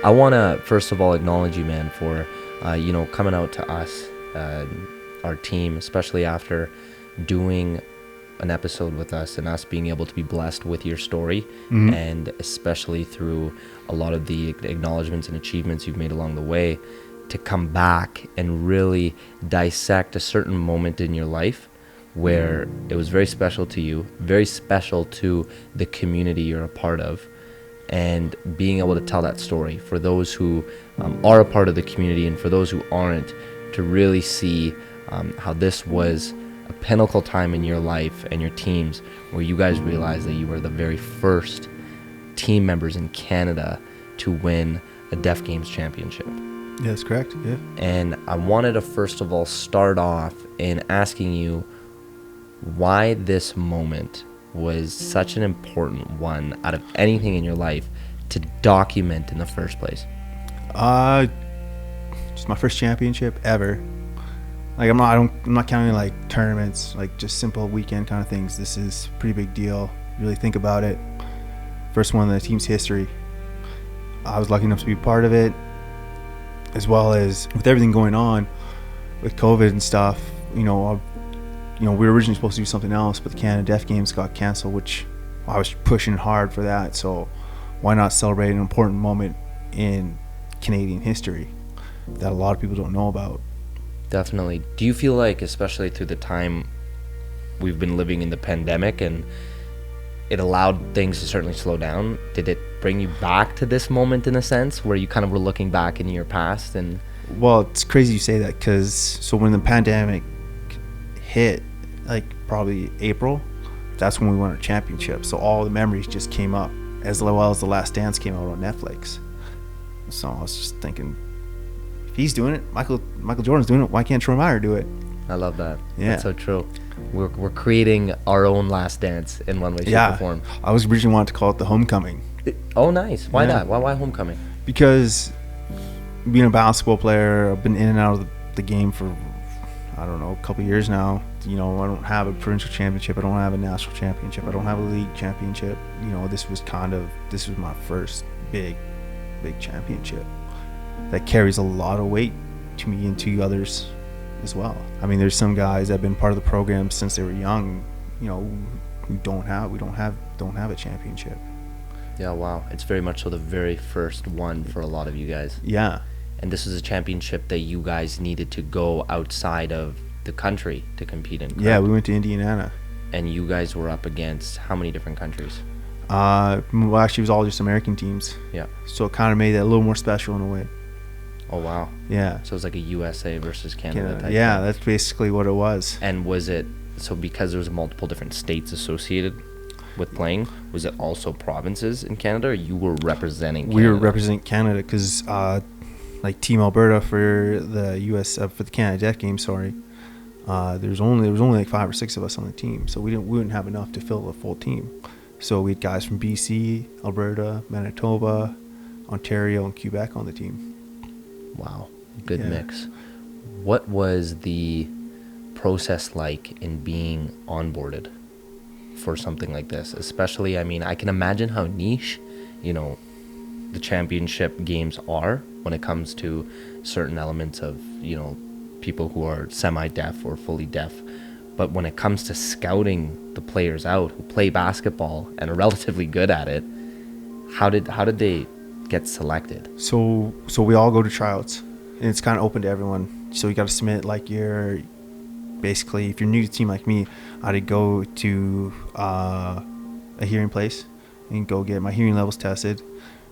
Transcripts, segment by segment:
I want to first of all acknowledge you, man, for coming out to us, our team, especially after doing an episode with us and us being able to be blessed with your story, and especially through a lot of the acknowledgments and achievements you've made along the way, to come back and really dissect a certain moment in your life where it was very special to you, very special to the community you're a part of, and being able to tell that story for those who are a part of the community and for those who aren't, to really see how this was a pinnacle time in your life and your teams where you guys realized that you were the very first team members in Canada to win a Deaf Games championship. Yeah, that's correct. Yeah. And I wanted to first of all start off in asking you why this moment was such an important one out of anything in your life to document in the first place. Just my first championship ever. Like I'm not counting like tournaments, like just simple weekend kind of things. This is a pretty big deal. Really think about it. First one in the team's history. I was lucky enough to be part of it, as well as with everything going on with COVID and stuff. We were originally supposed to do something else, but the Canada Deaf Games got canceled, which I was pushing hard for that. So why not celebrate an important moment in Canadian history that a lot of people don't know about? Definitely. Do you feel like, especially through the time we've been living in the pandemic and it allowed things to certainly slow down, did it bring you back to this moment in a sense where you kind of were looking back in your past? And well, it's crazy you say that, because when the pandemic hit, like probably April, that's when we won our championship. So all the memories just came up, as well as The Last Dance came out on Netflix. So I was just thinking, if he's doing it, Michael Jordan's doing it, why can't Troy Meier do it? I love that. Yeah. That's so true. We're creating our own Last Dance in one way, shape, or form. I was originally wanting to call it the Homecoming. Oh, nice. Why that? Why Homecoming? Because being a basketball player, I've been in and out of the game for, I don't know, a couple of years now. I don't have a provincial championship. I don't have a national championship. I don't have a league championship. This was my first big championship that carries a lot of weight to me and to others as well. I mean, there's some guys that have been part of the program since they were young, who don't have a championship. Yeah, wow. It's very much so the very first one for a lot of you guys. Yeah. And this is a championship that you guys needed to go outside of the country to compete in, correct? Yeah, we went to Indiana. And you guys were up against how many different countries? Well, actually, it was all just American teams. Yeah. So it kind of made it a little more special in a way. Oh, wow. Yeah. So it was like a USA versus Canada type Yeah, thing. that's basically what it was. And was it, so because there was multiple different states associated with playing, was it also provinces in Canada, or you were representing Canada? We were representing Canada because, like Team Alberta for the US for the Canada Deaf Game, there was only like 5 or 6 of us on the team, so we wouldn't have enough to fill a full team. So we had guys from BC, Alberta, Manitoba, Ontario, and Quebec on the team. Wow, good mix. What was the process like in being onboarded for something like this? Especially, I mean, I can imagine how niche, the championship games are when it comes to certain elements of, people who are semi-deaf or fully deaf. But when it comes to scouting the players out who play basketball and are relatively good at it, how did they get selected? So we all go to tryouts, and it's kind of open to everyone. So you got to submit like basically, if you're new to the team like me, I'd go to a hearing place and go get my hearing levels tested.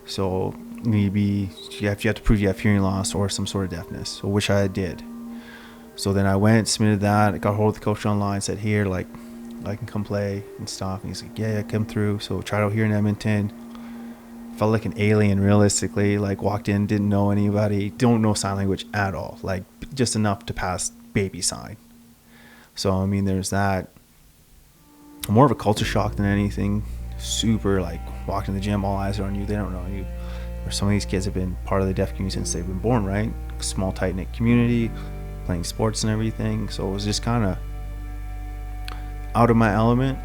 So maybe you have to prove you have hearing loss or some sort of deafness, so which I did. So then I went, submitted that, I got hold of the coach online, said, here, like, I can come play and stuff. And he's like, yeah, come through. So tried out here in Edmonton. Felt like an alien, realistically. Like, walked in, didn't know anybody, don't know sign language at all. Like, just enough to pass baby sign. So, I mean, there's that. More of a culture shock than anything. Super, like, walking in the gym, all eyes are on you. They don't know you. Or some of these kids have been part of the deaf community since they've been born, right? Small, tight-knit community, playing sports and everything. So it was just kind of out of my element.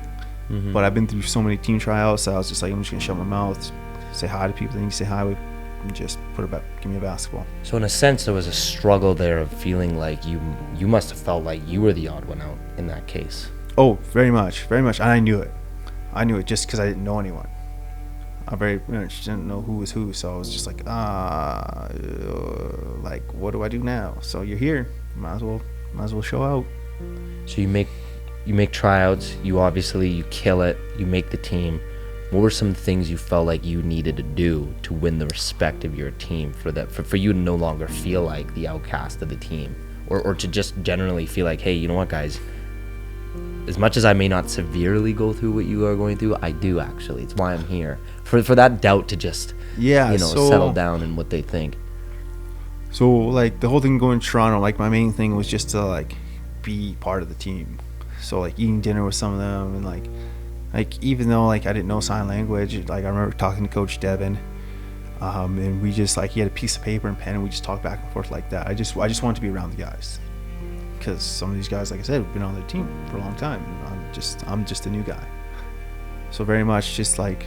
But I've been through so many team tryouts that I was just like, I'm just going to shut my mouth, say hi to people that need to say hi with, and just give me a basketball. So in a sense, there was a struggle there of feeling like you must have felt like you were the odd one out in that case. Oh, very much, very much. And I knew it. I knew it just because I didn't know anyone. I very much didn't know who was who, so I was just like, like, what do I do now? So you're here, might as well show out. So you make tryouts. You kill it. You make the team. What were some things you felt like you needed to do to win the respect of your team for you to no longer feel like the outcast of the team, or to just generally feel like, hey, you know what, guys? As much as I may not severely go through what you are going through, I do actually. It's why I'm here. For that doubt to just settle down in what they think. So like the whole thing going to Toronto, like my main thing was just to like be part of the team. So like eating dinner with some of them, and like even though like I didn't know sign language, like I remember talking to Coach Devin, and we just like he had a piece of paper and pen, and we just talked back and forth like that. I just wanted to be around the guys. Because some of these guys, like I said, have been on their team for a long time. I'm just a new guy. So very much just like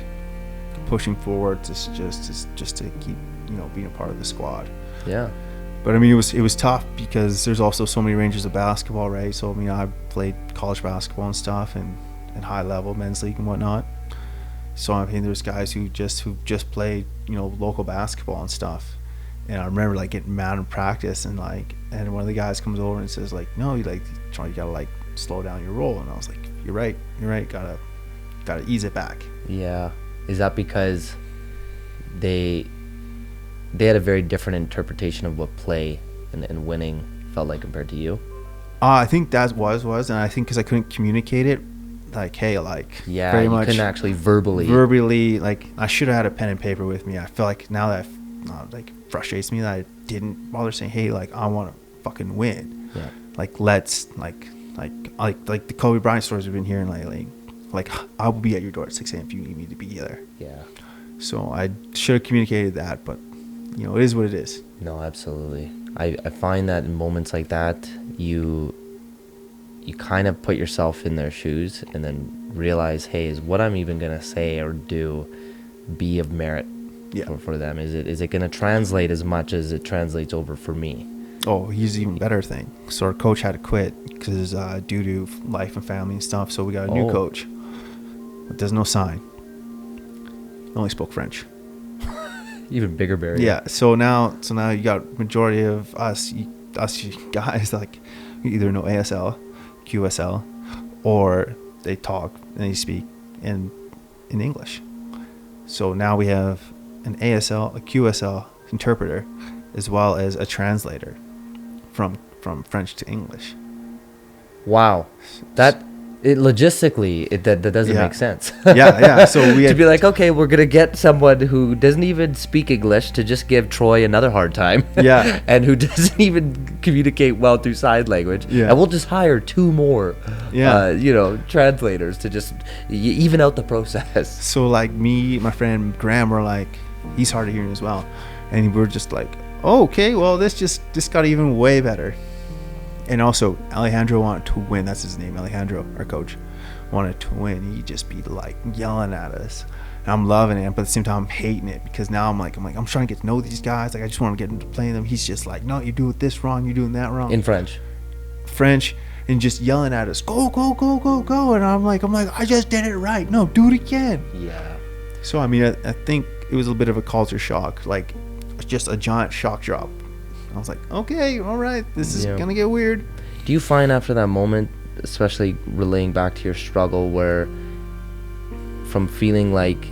pushing forward, just to keep being a part of the squad. Yeah. But I mean, it was tough because there's also so many ranges of basketball, right? So I mean, I played college basketball and stuff, and high level men's league and whatnot. So I mean, there's guys who just played local basketball and stuff. And I remember like getting mad in practice, and one of the guys comes over and says like, no, you gotta like slow down your roll. And I was like, you're right, gotta ease it back. Yeah. Is that because they had a very different interpretation of what play and winning felt like compared to you? I think that was, and I think because I couldn't communicate it, like, hey, like, yeah, very you much couldn't actually verbally, like, I should have had a pen and paper with me. I feel like now that like frustrates me that I didn't bother saying, hey, like, I want to fucking win. Yeah. Like, let's like the Kobe Bryant stories we've been hearing lately. Like, I will be at your door at 6 a.m. if you need me to be there. Yeah. So I should have communicated that, but it is what it is. No, absolutely. I find that in moments like that, you kind of put yourself in their shoes and then realize, hey, is what I'm even going to say or do be of merit for them? Is it going to translate as much as it translates over for me? Oh, here's an even better thing. So our coach had to quit because due to life and family and stuff. So we got a new coach. But there's no sign. He only spoke French. Even bigger barrier. Yeah. So now you got majority of us guys like either know ASL, QSL, or they talk and they speak in English. So now we have an ASL, a QSL interpreter, as well as a translator from French to English. Wow, that doesn't make sense. Yeah. So we had to be like, okay, we're gonna get someone who doesn't even speak English to just give Troy another hard time. Yeah. And who doesn't even communicate well through sign language. Yeah. And we'll just hire 2 more, translators to just even out the process. So like me, my friend Graham, were like, he's hard of hearing as well, and we're just like, oh, okay, well this got even way better. And also, Alejandro wanted to win. That's his name, Alejandro, our coach, wanted to win. He'd just be like yelling at us. And I'm loving it, but at the same time, I'm hating it because now I'm trying to get to know these guys. Like, I just want to get into playing them. He's just like, no, you do this wrong, you're doing that wrong. In French, and just yelling at us, go, go, go, go, go. And I'm like, I just did it right. No, do it again. Yeah. So I mean, I think it was a bit of a culture shock, like just a giant shock drop. I was like, okay, all right, this is gonna get weird. Do you find after that moment, especially relaying back to your struggle, where from feeling like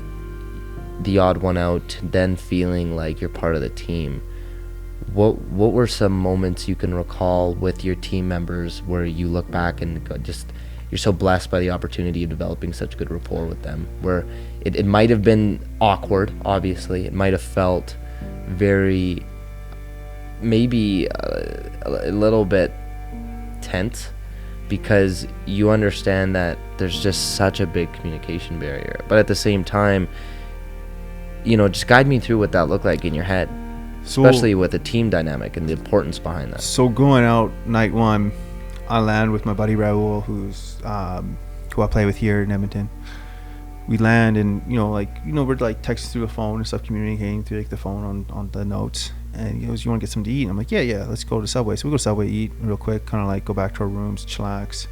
the odd one out, then feeling like you're part of the team, what were some moments you can recall with your team members where you look back and go, just you're so blessed by the opportunity of developing such good rapport with them, where it might have been awkward, obviously, it might have felt very, maybe a little bit tense, because you understand that there's just such a big communication barrier, but at the same time, just guide me through what that looked like in your head, especially with the team dynamic and the importance behind that. So going out night one, I land with my buddy Raul, who I play with here in Edmonton. we land, and we're like texting through the phone and stuff, communicating through like the phone on the notes. And he goes, "You want to get something to eat?" And I'm like, yeah, let's go to Subway. So we go to Subway, eat real quick, kind of like go back to our rooms, chillax.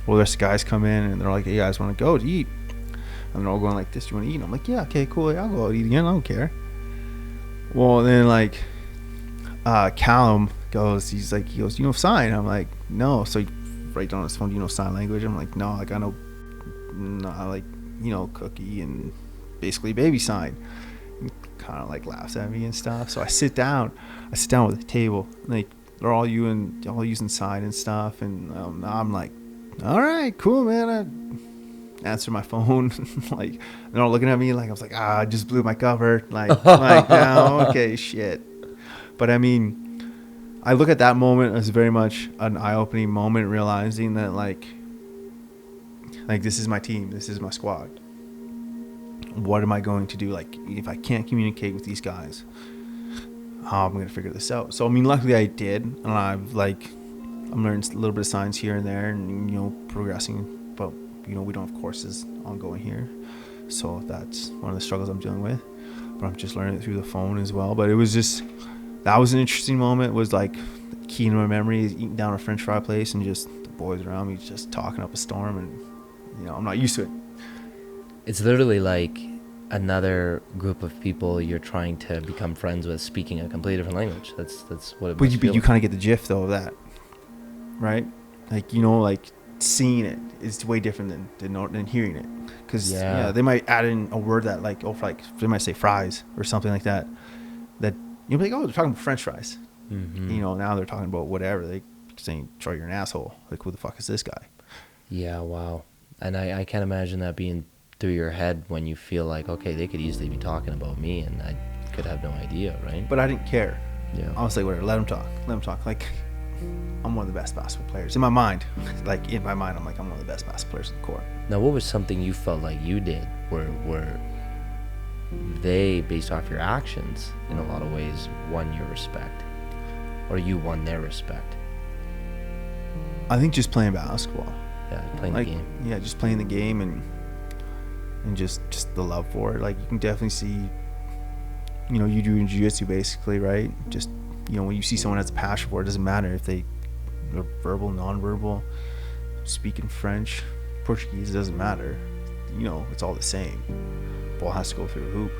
Well, the rest of the guys come in and they're like, "Hey, you guys want to go to eat?" And they're all going like this, "You want to eat?" And I'm like, "Yeah, okay, cool. Yeah, I'll go out eat again. I don't care." Well, then like Callum goes, he goes, "You know sign?" I'm like, "No." So he write down on his phone, "You know sign language?" I'm like, "No, like I know, like cookie and basically baby sign." Kind of like laughs at me and stuff. So I sit down with the table, like they're all using sign and stuff, and I'm like, "All right, cool, man." I answer my phone, like they're all looking at me like I was like, I just blew my cover, like no, okay, shit. But I mean, I look at that moment as very much an eye-opening moment, realizing that like this is my team, this is my squad. What am I going to do? Like, if I can't communicate with these guys, how am I going to figure this out? So, I mean, luckily I did. And I'm learning a little bit of science here and there and, progressing. But, we don't have courses ongoing here. So that's one of the struggles I'm dealing with. But I'm just learning it through the phone as well. But it was that was an interesting moment. It was like key to my memory is eating down a French fry place and just the boys around me just talking up a storm. And, I'm not used to it. It's literally like another group of people you're trying to become friends with speaking a completely different language. That's what it must feel But you kind of get the gist though of that, right? Like like seeing it is way different than hearing it, because they might add in a word that like they might say fries or something like that you'll be like, "Oh, they're talking about French fries." Mm-hmm. Now they're talking about whatever, they saying, "Troy, you're an asshole." Like, who the fuck is this guy? Yeah, wow. And I can't imagine that being through your head when you feel like, okay, they could easily be talking about me and I could have no idea, right? But I didn't care. Yeah. I was like, whatever, let them talk. Like, I'm one of the best basketball players in my mind. Like, in my mind, I'm like, I'm one of the best basketball players in the court. Now, what was something you felt like you did where they, based off your actions, in a lot of ways, won your respect, or you won their respect? I think just playing basketball. Yeah, playing the game. Yeah, just playing the game and just the love for it. Like, you can definitely see, you do in jiu-jitsu basically, right? Just, when you see someone has a passion for it, doesn't matter if they are verbal, non-verbal, speaking French, Portuguese, it doesn't matter. It's all the same. Ball has to go through a hoop.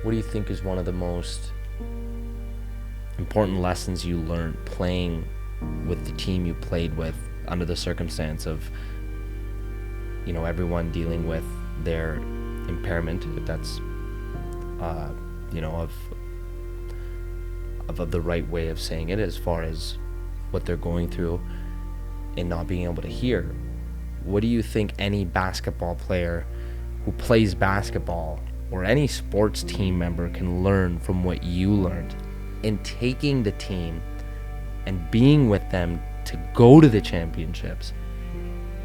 What do you think is one of the most important lessons you learned playing with the team you played with under the circumstance of everyone dealing with their impairment, if that's of the right way of saying it, as far as what they're going through and not being able to hear? What do you think any basketball player who plays basketball or any sports team member can learn from what you learned in taking the team and being with them to go to the championships,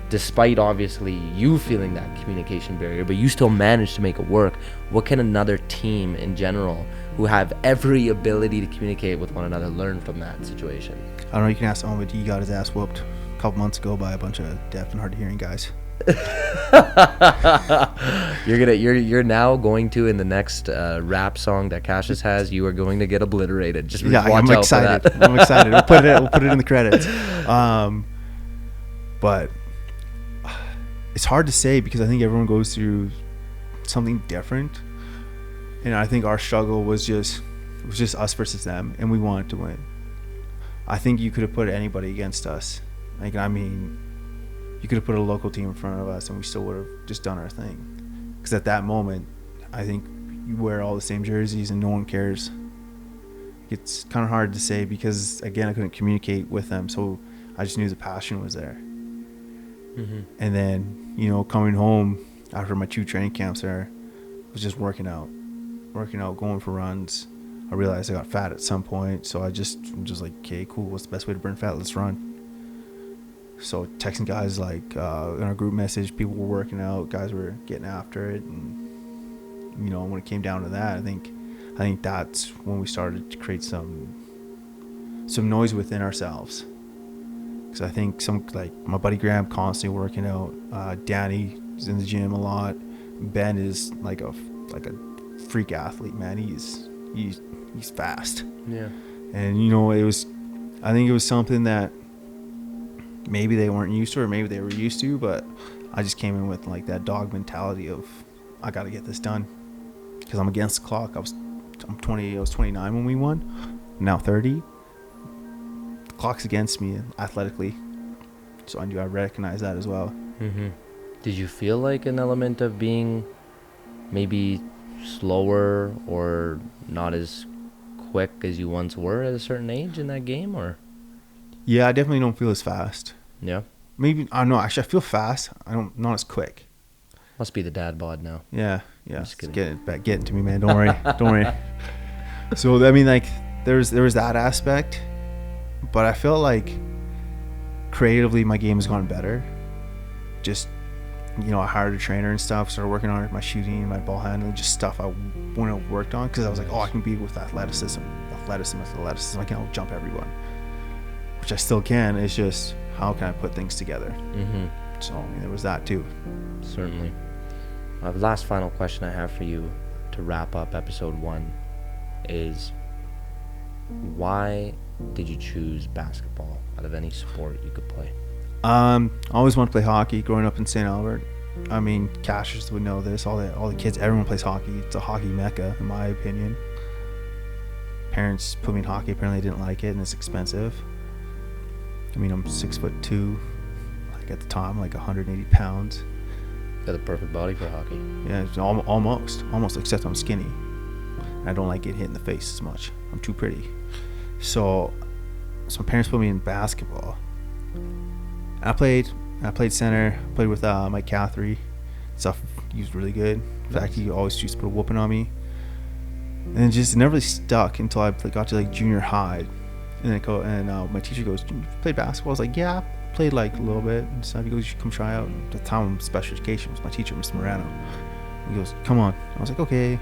despite obviously you feeling that communication barrier, but you still managed to make it work? What can another team in general who have every ability to communicate with one another learn from that situation? I don't know, you can ask Omid. He got his ass whooped a couple months ago by a bunch of deaf and hard of hearing guys. You're now going to, in the next rap song that Cassius has, you are going to get obliterated. Just watch I'm out excited. for that. I'm excited. We'll put it in the credits. But it's hard to say because I think everyone goes through something different, and I think our struggle was just us versus them, and we wanted to win. I think you could have put anybody against us. Like, I mean, you could have put a local team in front of us and we still would have just done our thing. Because at that moment, I think you wear all the same jerseys and no one cares. It's kind of hard to say because, again, I couldn't communicate with them. So I just knew the passion was there. Mm-hmm. And then, coming home after my 2 training camps there, I was just working out, going for runs. I realized I got fat at some point. So I'm just like, okay, cool. What's the best way to burn fat? Let's run. So texting guys like in our group message, people were working out, guys were getting after it, and when it came down to that, I think that's when we started to create some noise within ourselves. Because I think like my buddy Graham constantly working out, Danny He's in the gym a lot. Ben is like a freak athlete, man. He's fast. Yeah. And I think it was something that maybe they weren't used to, or maybe they were used to, but I just came in with like that dog mentality of I got to get this done because I'm against the clock. I'm 20. I was 29 when we won. I'm now 30. The clock's against me athletically, so I recognize that as well. Mm-hmm. Did you feel like an element of being maybe slower or not as quick as you once were at a certain age in that game, or? Yeah, I definitely don't feel as fast. Yeah. Maybe I don't know. Actually, I feel fast. Not as quick. Must be the dad bod now. Yeah. Just kidding. Get into me, man. Don't worry. Don't worry. So I mean, like, there was that aspect, but I feel like creatively my game has gone better. Just I hired a trainer and stuff. Started working on it, my shooting, my ball handling, just stuff I wouldn't have worked on because I was like, I can be with athleticism. I can jump everyone, which I still can. It's just how can I put things together. Mm-hmm. So I mean, there was that too. Certainly. The last final question I have for you to wrap up episode 1 is, why did you choose basketball out of any sport you could play? I always wanted to play hockey growing up in St. Albert. I mean, Cashers would know this. All the kids, everyone plays hockey. It's a hockey mecca, in my opinion. Parents put me in hockey. Apparently, didn't like it, and it's expensive. I mean, I'm 6'2". Like at the time, like 180 pounds. Got the perfect body for hockey. Yeah, it's almost. Except I'm skinny. I don't like getting hit in the face as much. I'm too pretty. So my parents put me in basketball. I played center. Played with Mike Cathery. Stuff. He was really good. In fact, he always used to put a whooping on me. And it just never really stuck until I got to like junior high. And my teacher goes, "You played basketball?" I was like, "Yeah, I played like a little bit." And stuff. He goes, "You should come try out." At the time, special education was my teacher, Mr. Morano. He goes, "Come on." I was like, "Okay."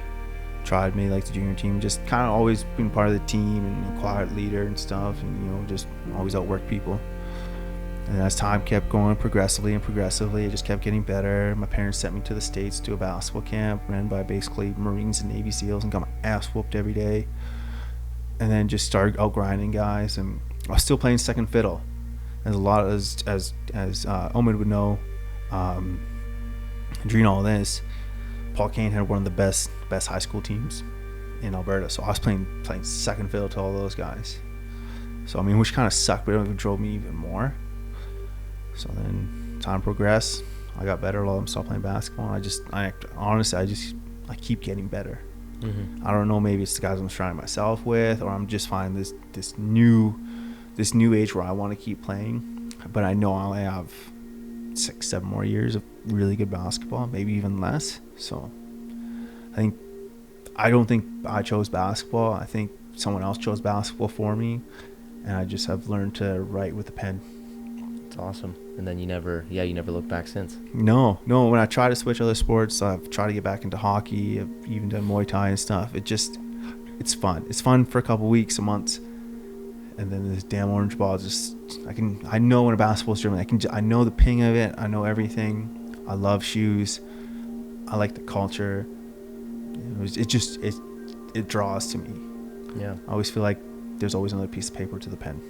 Tried, made like the junior team. Just kind of always been part of the team and quiet leader and stuff, and just always outwork people. And as time kept going progressively, it just kept getting better. My parents sent me to the States to a basketball camp ran by basically Marines and Navy SEALs, and got my ass whooped every day. And then just started out grinding guys, and I was still playing second fiddle. As a lot as Omid would know, during all this, Paul Kane had one of the best high school teams in Alberta. So I was playing second fiddle to all those guys. So I mean, which kind of sucked, but it drove me even more. So then time progressed. I got better. I'm still playing basketball. I honestly keep getting better. Mm-hmm. I don't know. Maybe it's the guys I'm surrounding myself with, or I'm just finding this new age where I want to keep playing. But I know I only have 6-7 more years of really good basketball, maybe even less. So I don't think I chose basketball. I think someone else chose basketball for me, and I just have learned to write with a pen. It's awesome. And then you never looked back since. No. When I try to switch other sports, I've tried to get back into hockey. I've even done Muay Thai and stuff. It's fun. It's fun for a couple weeks, a month, and then this damn orange ball I know when a basketball's driven. I know the ping of it. I know everything. I love shoes. I like the culture. It draws to me. Yeah. I always feel like there's always another piece of paper to the pen.